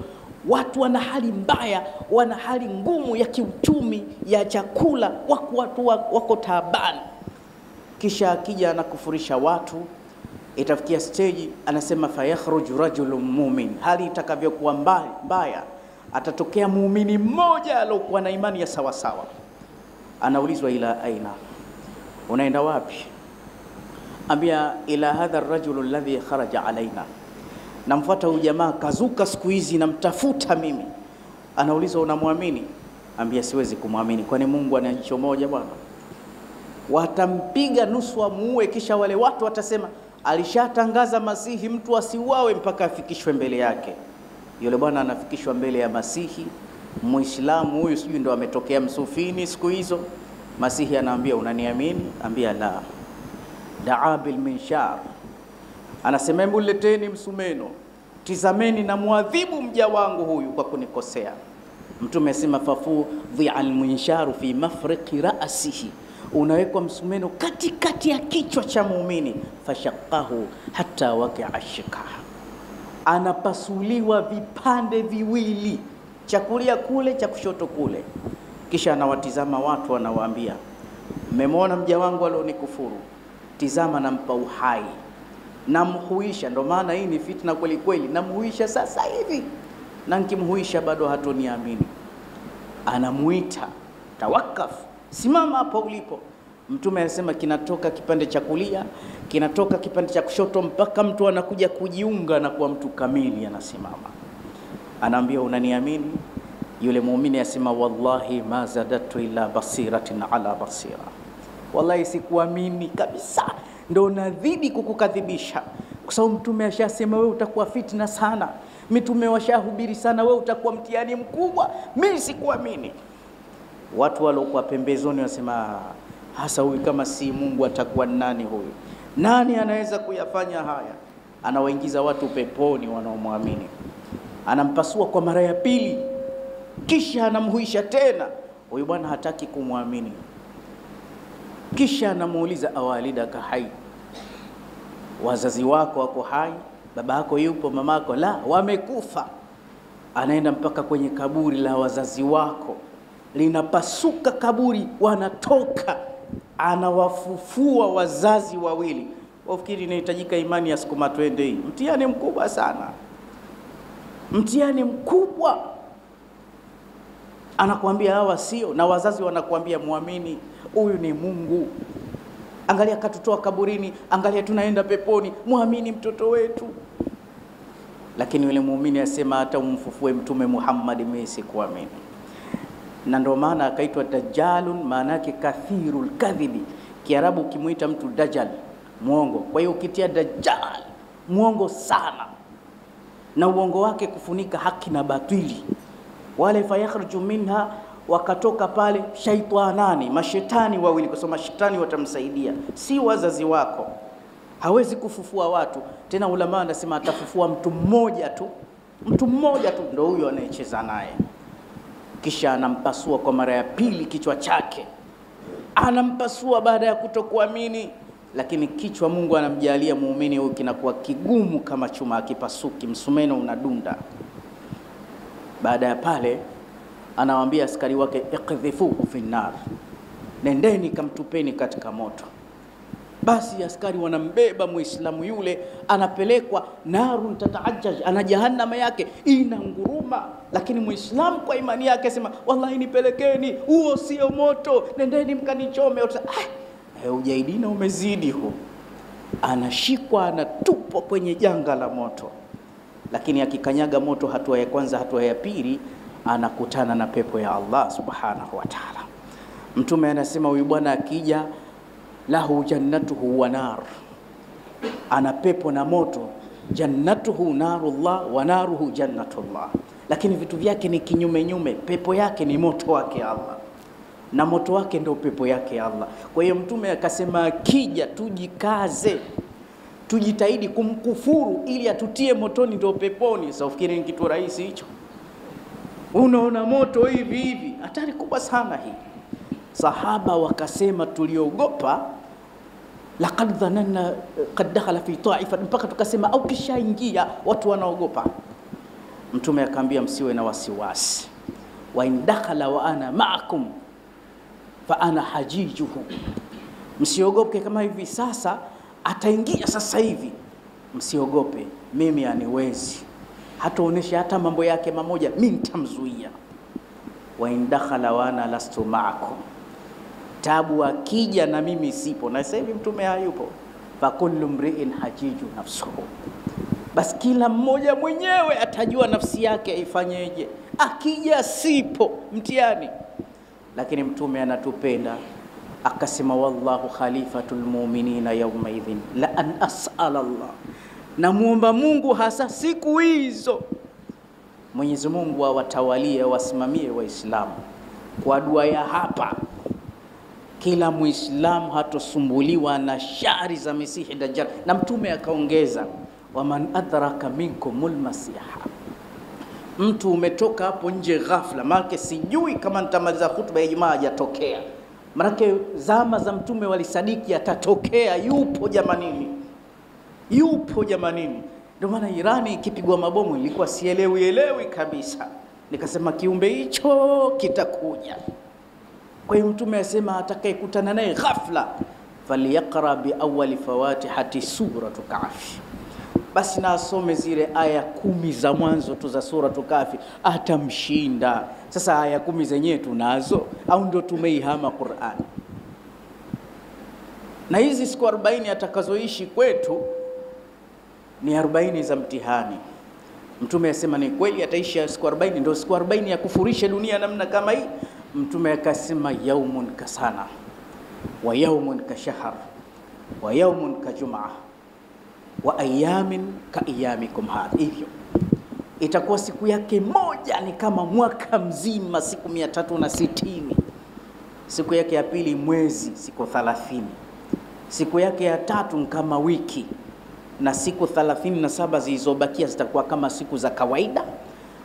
watu wana hali mbaya, wana hali ngumu ya kiuchumi, ya chakula, watu wako taabani. Kisha akija anakufurisha watu, itafikia stage anasema fayakhruju rajulun mu'min, hali itakavyokuwa mbaya atatokea muumini mmoja aliyokuwa na imani ya sawa sawa. Anaulizwa ila aina, unaenda wapi? Ambia ila hadha ar-rajul alladhi kharaja alaina, namfuata huyu jamaa kazuka siku hizi, namtafuta mimi. Anaulizwa unamwamini? Ambia siwezi kumwamini, kwani Mungu ana jicho moja bwana. Watampiga nusu amuue, kisha wale watu watasema alishatangaza Masihi mtu asiuawe mpaka afikishwe mbele yake. Yule bwana anafikishwa mbele ya Masihi, Muislamu huyu sijui ndo ametokea msufini siku hizo. Masihi anaambia unaniamini? Ambia la. Daa bil minshar, anasema hebu leteni msumeno, tizameni na muadhibu mja wangu huyu kwa kunikosea. Mtume asema fafu dhi'al minsharu fi mafriqi ra'sihi, unawekwa msumeno katikati ya kichwa cha muumini, fashaqahu hatta waqi'a shikaha, anapasuliwa vipande viwili, cha kulia kule cha kushoto kule. Kisha anawatizama watu, anawaambia mmemwona mja wangu alionikufuru, tizama nampa uhai, namhuisha. Ndo maana hii ni fitna kweli kweli, namhuisha sasa hivi, na nikimhuisha bado hatoniamini. Anamuita, tawakaf, simama hapo ulipo. Mtume anasema kinatoka kipande cha kulia, kinatoka kipande cha kushoto, mpaka mtu anakuja kujiunga na kuwa mtu kamili, anasimama. Anaambia unaniamini? Yule muumini asema wallahi ma zadatu illa basiratin ala basira, wallahi sikuamini kabisa, ndo nadhidi kukukadhibisha, kwa sababu Mtume ashasema wewe utakuwa fitna sana, mitume washahubiri sana, wewe utakuwa mtihani mkubwa, mimi sikuamini. Watu waliokuwa pembezoni wasema hasa huyu kama si Mungu atakuwa nani huyu? Nani anaweza kuyafanya haya? Anawaingiza watu peponi wanaomwamini. Anampasua kwa mara ya pili, kisha anamhuisha tena. Huyu bwana hataki kumwamini. Kisha anamuuliza awalidaka hai, wazazi wako wako hai? Baba yako yupo, mama yako? La, wamekufa. Anaenda mpaka kwenye kaburi la wazazi wako, linapasuka kaburi, wanatoka, anawafufua wazazi wawili. Wafikiri inahitajika imani ya siku matwende hii? Mtihani mkubwa sana, mtihani mkubwa. Anakuambia hawa sio, na wazazi wanakuambia muamini, huyu ni Mungu. Angalia katutoa kaburini, angalia tunaenda peponi, muamini mtoto wetu. Lakini yule muumini asema hata umfufue Mtume Muhammad mimi sikuamini. Na ndio maana akaitwa Dajjalun, maana yake kathirul kadhibi. Kiarabu ukimuita mtu Dajjal, muongo. Kwa hiyo ukitia Dajjal, muongo sana, na uongo wake kufunika haki na batili. Wale fayakhruju minha, wakatoka pale shaitanani, mashetani wawili, kwa sababu mashetani watamsaidia, si wazazi wako. Hawezi kufufua watu tena. Ulama anasema atafufua mtu mmoja tu, mtu mmoja tu, ndio huyo anayecheza naye. Kisha anampasua kwa mara ya pili kichwa chake, anampasua baada ya kutokuamini. lakini kichwa Mungu anamjalia muumini huyu kinakuwa kigumu kama chuma akipasuki, msumeno unadunda. Baada ya pale anawaambia askari wake, iqdhifuhu fi nar, nendeni kamtupeni katika moto. Basi askari wanambeba Muislamu yule, anapelekwa narun tataajjaj, ana jahannama yake inanguruma, lakini Muislamu kwa imani yake sema, wallahi nipelekeni, huo sio moto, nendeni mkanichome. Ujaidina umezidi huo. Anashikwa, anatupwa kwenye janga la moto, lakini akikanyaga moto hatua ya kwanza, hatua ya pili, anakutana na pepo ya Allah subhanahu wa ta'ala. Mtume anasema huyu bwana akija, lahu jannatuhu wa nar, ana pepo na moto. Jannatuhu narullah wa naruhu jannatullah, lakini vitu vyake ni kinyume nyume. Pepo yake ni moto wake Allah na moto wake ndio pepo yake Allah. Kwa hiyo Mtume akasema akija tujikaze, tujitahidi kumkufuru ili atutie motoni ndio peponi. Sasa ufikiri ni kitu rahisi hicho? Unaona moto hivi hivi, hatari kubwa sana hii. Sahaba wakasema tuliogopa, laqad dhananna qad dakhala fi ta'ifa, mpaka tukasema au kishaingia watu wanaogopa. Mtume akaambia msiwe na wasiwasi, wa in dakhala wa ana ma'akum fa ana hajijuhu, msiogope kama hivi sasa ataingia sasa hivi, msiogope, mimi aniwezi, hataonesha hata mambo yake mamoja, mimi nitamzuia. Wa in dakhala wa ana lastu ma'akum, tabu akija na mimi sipo, na sasa hivi Mtume hayupo, fa kullu mri'in hajiju nafsuhu, basi kila mmoja mwenyewe atajua nafsi yake ifanyeje. Akija sipo, mtiani. Lakini Mtume anatupenda akasema, wallahu khalifatul mu'minina yawma idhin la an as'ala Allah, na muomba Mungu hasa siku hizo Mwenyezi Mungu awatawalie, wasimamie Waislamu kwa dua ya hapa. Kila Muislamu hatosumbuliwa na shari za Masihi Dajjal. Na Mtume akaongeza, waman adraka minkumul masiha, mtu umetoka hapo nje ghafla, maana sijui kama nitamaliza hutuba ya Ijumaa hajatokea, maana zama za Mtume walisadiki atatokea, yupo jamanini, yupo jamanini. Ndio maana Irani ikipigwa mabomu ilikuwa sielewi kabisa, nikasema kiumbe hicho kitakuja. Kwa hiyo Mtume asema atakayekutana naye ghafla faliyaqra bi awwali fawatihati suratu Kahfi, basi na asome zile aya 10 za mwanzo tu za suratu Kahfi, atamshinda. Sasa aya 10 zenyewe tunazo au ndio tumeihama Qur'an? Na hizi siku 40 atakazoishi kwetu ni 40 za mtihani. Mtume asema ni kweli ataishi siku 40, ndio siku 40 ya kufurisha dunia namna kama hii. Mtume akasema yaumun kasana wa yaumun kashahr wa yaumun kajumaa wa ayamin ka iyamikum hadha. Hivyo itakuwa siku yake moja ni kama mwaka mzima, siku 360. Siku yake ya pili mwezi, siku 30. Siku yake ya tatu ni kama wiki, na siku 37 zilizobakia zitakuwa kama siku za kawaida.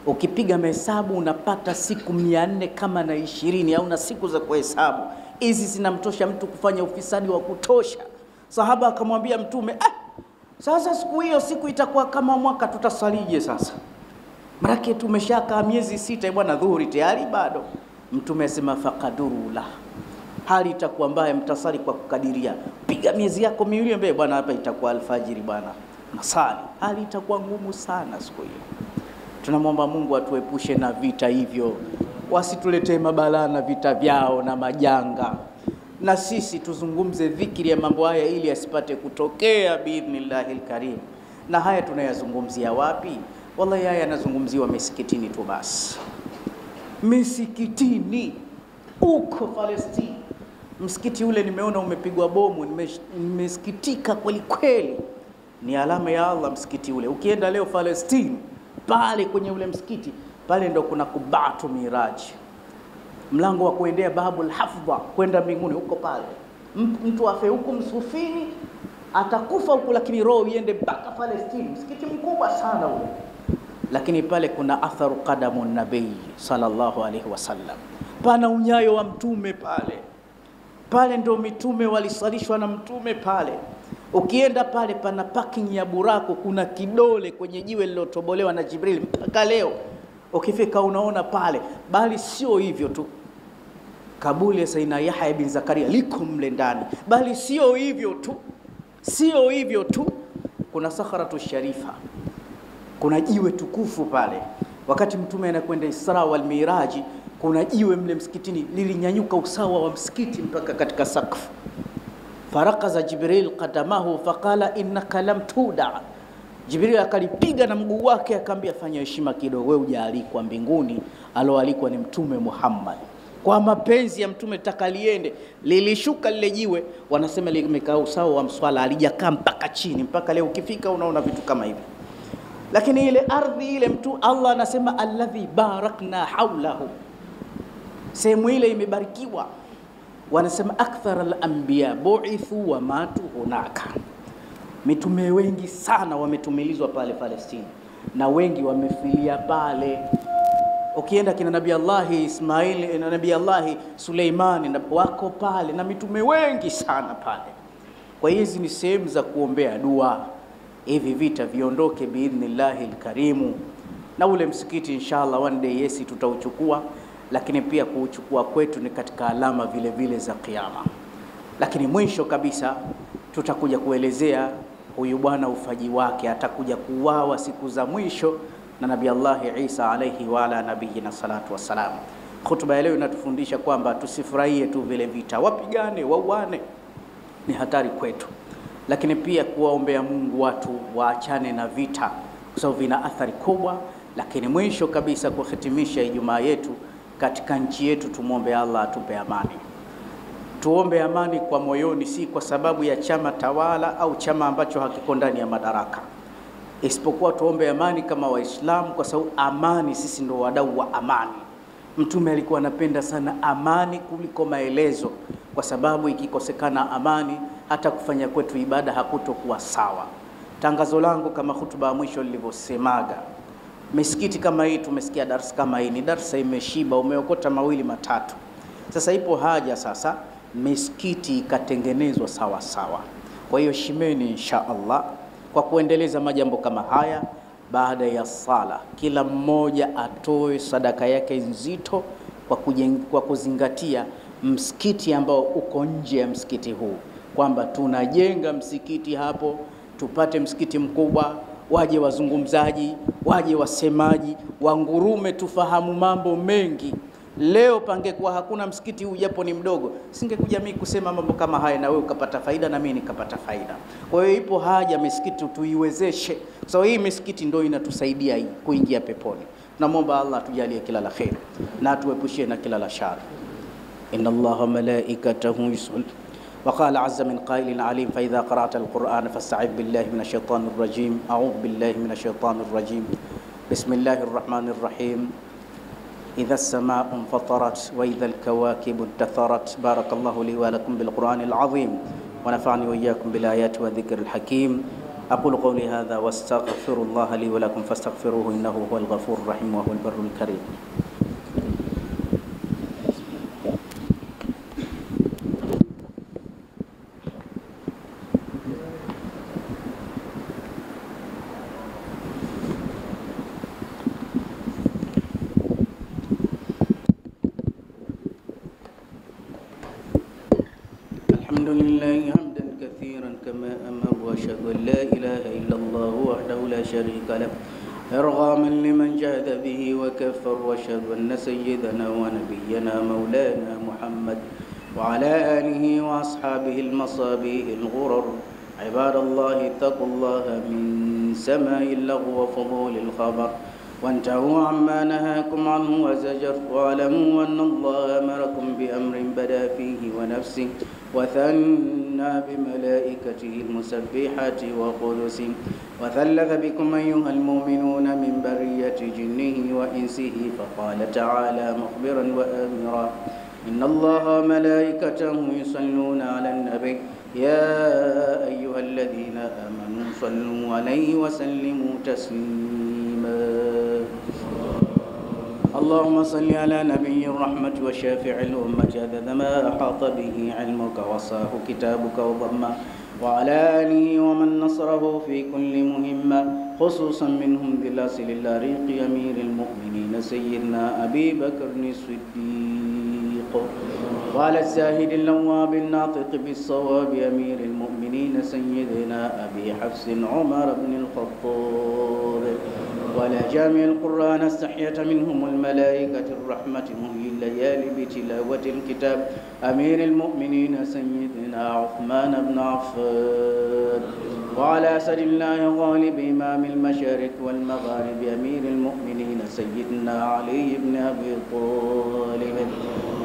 Ukipiga mahesabu unapata siku 400 kama na 20, au na siku za kuhesabu. Hizi zinamtosha mtu kufanya ufisadi wa kutosha. Sahaba akamwambia Mtume, sasa siku hiyo siku itakuwa kama mwaka, tutasalije sasa? Maana tumeshakaa miezi 6 bwana, dhuhuri tayari bado. Mtume asema faqaduru la, hali itakuwa mbaya, mtasali kwa kukadiria. Piga miezi yako miwili mbele bwana, hapa itakuwa alfajiri bwana, nasali. Hali itakuwa ngumu sana siku hiyo. Tunamwomba Mungu atuepushe na vita hivyo, wasituletee mabalaa na vita vyao na majanga, na sisi tuzungumze dhikri ya mambo haya ili asipate kutokea biidhnillahil karim. Na haya tunayazungumzia wapi? Wallahi haya yanazungumziwa misikitini tu basi. Misikitini uko Palestina, msikiti ule nimeona umepigwa bomu, nimesikitika kweli kweli. Ni alama ya Allah msikiti ule. Ukienda leo Palestina, pale kwenye ule msikiti pale ndo kuna kubatu miraji, mlango wa kuendea babul hafdha kwenda mbinguni huko pale. Mtu afe huko msufini atakufa huko, lakini roho iende mpaka Palestina. Msikiti mkubwa sana ule, lakini pale kuna atharu qadamun nabii sallallahu alaihi wasallam, pana unyayo wa Mtume pale. Pale ndo mitume walisalishwa na mtume pale. Ukienda pale pana parking ya Burako, kuna kidole kwenye jiwe lilotobolewa na Jibril mpaka leo. Ukifika unaona pale. Bali sio hivyo tu, kaburi ya Sayyidina Yahya bin Zakaria liko mle ndani. Bali sio hivyo tu, kuna Sakharatu Sharifa, kuna jiwe tukufu pale. Wakati mtume anakwenda Isra wal Miraji, kuna jiwe mle msikitini lilinyanyuka usawa wa msikiti mpaka katika sakfu. Farakaza Jibril qadamahu faqala innaka lam tuda. Jibril akalipiga na mguu wake akamwambia, fanya heshima kidogo, wewe hujaalikwa mbinguni, aloalikwa ni mtume Muhammad. Kwa mapenzi ya mtume takaliende. Lilishuka lile jiwe, wanasema limekaa usawa wa mswala, alijakaa mpaka chini. Mpaka leo ukifika unaona vitu kama hivi. Lakini ile ardhi ile mtu, Allah anasema alladhi barakna hawlahu, sehemu ile imebarikiwa. Wanasema akthar al-anbiya bu'ithu wa matu hunaka, mitume wengi sana wametumilizwa pale Palestina na wengi wamefilia pale. Ukienda kina Nabii Allah Ismail na Nabii Allah Suleiman wako pale na mitume wengi sana pale. Kwa hizi ni sehemu za kuombea dua, hivi vita viondoke biidhnillahil karimu. Na ule msikiti inshallah one day yesi tutauchukua, lakini pia kuuchukua kwetu ni katika alama vile vile za kiyama. Lakini mwisho kabisa tutakuja kuelezea huyu bwana ufaji wake, atakuja kuuawa siku za mwisho na Nabii Allah Isa alayhi wa ala nabiyina salatu wassalam. Khutba ya leo inatufundisha kwamba tusifurahie tu vile vita, wapigane wauane, ni hatari kwetu. Lakini pia kuwaombea Mungu watu waachane na vita, kwa sababu vina athari kubwa. Lakini mwisho kabisa kuhitimisha Ijumaa yetu katika nchi yetu, tumwombe Allah atupe amani. Tuombe amani kwa moyoni, si kwa sababu ya chama tawala au chama ambacho hakiko ndani ya madaraka. Isipokuwa tuombe amani kama Waislamu, kwa sababu amani, sisi ndo wadau wa amani. Mtume alikuwa anapenda sana amani kuliko maelezo, kwa sababu ikikosekana amani hata kufanya kwetu ibada hakutokuwa sawa. Tangazo langu kama hutuba ya mwisho lilivyosemaga, misikiti kama hii, tumesikia darasa kama hii, ni darasa imeshiba, umeokota mawili matatu. Sasa ipo haja sasa misikiti ikatengenezwa sawa sawa. Kwa hiyo shimeni insha Allah kwa kuendeleza majambo kama haya. Baada ya sala kila mmoja atoe sadaka yake nzito kwa kuzingatia msikiti ambao uko nje ya msikiti huu, kwamba tunajenga msikiti hapo, tupate msikiti mkubwa, waje wazungumzaji, waje wasemaji, wangurume, tufahamu mambo mengi. Leo pangekuwa hakuna msikiti huu japo ni mdogo, singekuja mimi kusema mambo kama haya na wewe ukapata faida na mimi nikapata faida. Kwa hiyo ipo haja misikiti tuiwezeshe, kwa sababu hii misikiti ndio inatusaidia hii kuingia peponi. Tunamwomba Allah tujalie kila la khair na tuepushie na kila la shari. Inna Allaha malaikatahu yusalluna وقال عز من قائل عليم فإذا قرأت القرآن فاستعذ بالله من الشيطان الرجيم. أعوذ بالله من الشيطان الرجيم. بسم الله الرحمن الرحيم. إذا السماء انفطرت وإذا الكواكب انتثرت. بارك الله لي ولكم بالقرآن العظيم ونفعني وإياكم بالآيات والذكر الحكيم. أقول قولي هذا واستغفر الله لي ولكم فاستغفروه إنه هو الغفور الرحيم وهو البر الكريم. الحمد لله حمدا كثيرا كما أمر وأشهد أن لا إله إلا الله وحده لا شريك له إرغاما لمن جهد به وكفر وأشهد أن سيدنا ونبينا مولانا محمد وعلى آله وأصحابه المصابيح الغرر. عباد الله اتقوا الله من سماء اللغو وفضول الخبر وانتهوا عما نهاكم عنه وزجر. واعلموا أن الله أمركم بأمر بدأ فيه ونفسه وثنى بملائكته المسبحات وقدسه وثلث بكم أيها المؤمنون من برية جنه وإنسه فقال تعالى مخبرا وآمرا إن الله ملائكته يصلون على النبي يا أيها الذين آمنوا صلوا عليه وسلموا تسليما. اللهم صل على نبي الرحمة وشافع الأمة عدد ما أحاط به علمك وصاه كتابك وضمه، وعلى آله ومن نصره في كل مهمة، خصوصا منهم ذي الأصل الأريق أمير المؤمنين سيدنا أبي بكر الصديق، وعلى الزاهد اللواب الناطق بالصواب أمير المؤمنين سيدنا أبي حفص عمر بن الخطاب، ولا جامع القرآن استحيت منهم الملائكة الرحمة مهي الليالي بتلاوة الكتاب أمير المؤمنين سيدنا عثمان بن عفان، وعلى أسد الله غالب إمام المشارق والمغارب أمير المؤمنين سيدنا علي بن أبي طالب،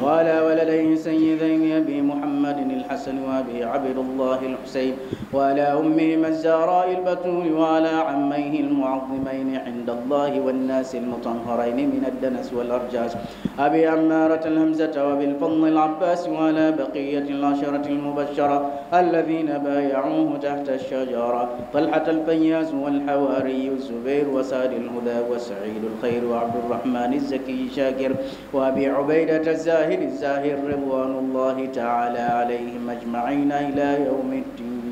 وعلى ولديه سيدين أبي محمد الحسن وأبي عبد الله الحسين، وعلى أمهما الزهراء البتول، وعلى عميه المعظمين عند الله والناس المطهرين من الدنس والأرجاس أبي عمارة الهمزة وأبي الفضل العباس، وعلى بقية العشرة المبشرة الذين بايعوه تحت الشجرة طلحة الفياس والحواري الزبير وسعد الهدى وسعيد الخير وعبد الرحمن الزكي شاكر وأبي عبيدة الزاهد الزاهر رضوان الله تعالى عليهم أجمعين إلى يوم الدين.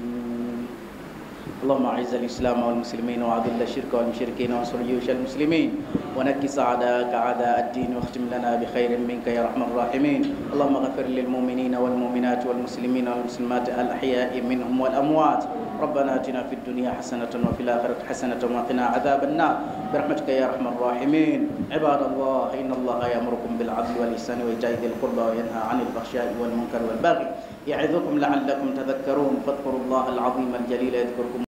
اللهم أعز الإسلام والمسلمين وأذل الشرك والمشركين وانصر جيوش المسلمين ونكس أعداءك أعداء الدين واختم لنا بخير منك يا أرحم الراحمين. اللهم اغفر للمؤمنين والمؤمنات والمسلمين والمسلمات الأحياء منهم والأموات. ربنا آتنا في الدنيا حسنة وفي الآخرة حسنة وقنا عذاب النار برحمتك يا أرحم الراحمين. عباد الله، إن الله يأمركم بالعدل والإحسان وإيتاء ذي القربى وينهى عن الفحشاء والمنكر والبغي يعظكم لعلكم تذكرون. فاذكروا الله العظيم الجليل يذكركم